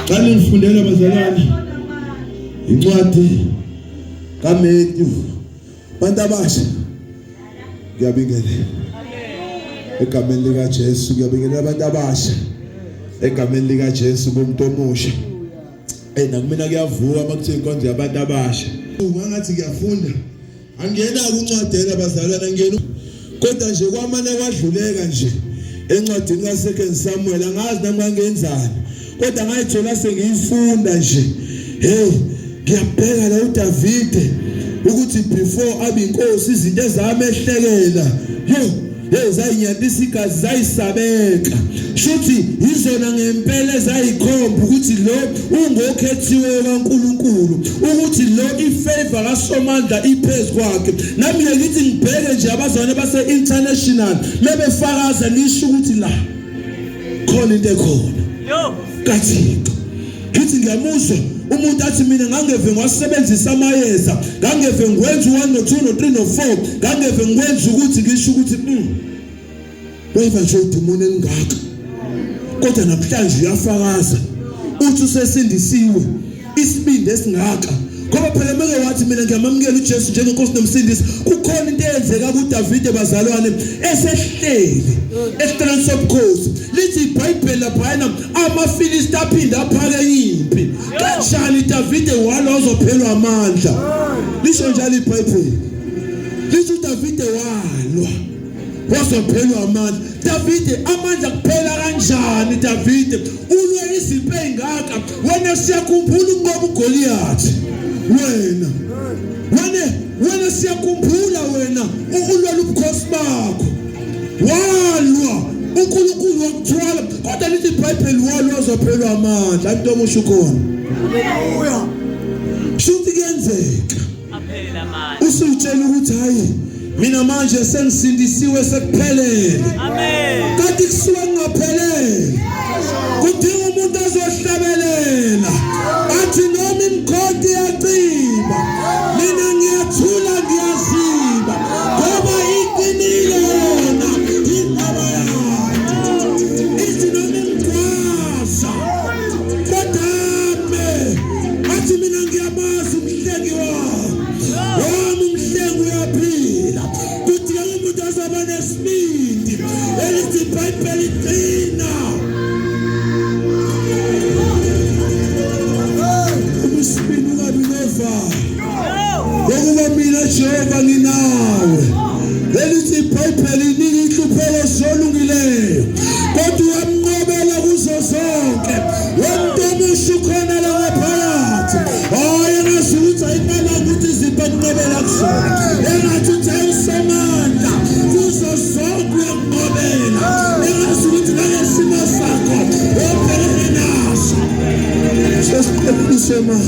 Qale ngifundela abazalwane incwadi kaMathewu. Bantu abasha ngiyabingelela egameni lika Jesu, ngiyabingelela abantu abasha egameni lika Jesu kumuntu omusha. Nakumina kuyavuka makuthe inkonzo yabantu abasha. Ungathi ngiyafunda angiyena ukuncwadela abazalwane angiyena kodwa nje kwamane kwadluleka nje encwadini kaSecond Samuel angazi nami ngangenzani kodwa ngayithola sengiyifunda nje. Ngiyabheka la uDavide ukuthi before abe inkosi izinto ezamehlekela zayinyandisa igazi zayisabeka shuthi izona ngempela ezayikhomba ukuthi lo ungokhethiwe kaNkuluNkulu, ukuthi lo ifavor kaSomandla iphezulu kwakhe. Nami ngithi ngibheke nje abazalwane base international lebefakaza nisho ukuthi la khona into ekhona kaThixo. Ngithi ngiyamuzwa umuntu athi mina ngangeve ngiwasebenzisa amayeza, ngangeve ngikwenza 1 no 2 no 3 no 4, ngangeve ngikwenza ukuthi ngisho ukuthi weva nje udimoni engaka kodwa namhlanje uyafakaza uthi usesindisiwe isibindi esingaka. Ngoba phela meke wathi mina ngiyamamukela uJesu njengenkosi nomsindisi, kukhona into eyenzeka kuDavide bazalwane esehleli esiqaleni sobukhosi. Lithi iBhayibheli laphana amaFilisti aphinda aphake impi. Kanjani Davide walwa ozophelwa amandla? Lisho njalo iBhayibheli. Lithi uDavide walwa wazophelwa amandla. Davide amandla kuphela kanjani? Davide ulwe izimpi ezingaka wena siyakhumbula ngoba uGoliath. Wena siyakhumbula wena ulwa ubukhosi bakho walwa uNkulunkulu wakuthwala kodwa lithi iBhayibheli walwa uzophelwa amandla. Abantu omusha ukhona haleluya shuthi kuyenzeka aphela amandla usutshela ukuthi hayi mina manje sengisindisiwe sekuphelele. Amen. Kanti kusuka kungaphelele kudinga umuntu azohlabelela athi noma imkhonto iyacimba mina ngiyathula ngiyaziba ngoba iqinile yona indaba yakhe. Ithi noma imgwasa kodwa athi mina ngiyamazi umhlengi wami umhlengi uyaphila. Kudinga umuntu azaba nesibindi elithi iBhayibheli iqina. Ngoba mina Jehova nginawe. Elithi iBhayibheli inika inhlupheko zolungileyo kodwa uyamnqobela kuzo zonke. Wonke omusha ukhona la ngaphakathi engazi ukuthi ayibala ukuthi izipho kunqobela kusona, engathi uthi ayisomandla kuzo zonke uyanqobela, engazi ukuthi nangesimo sakho obhekene naso sesiqeqishe ma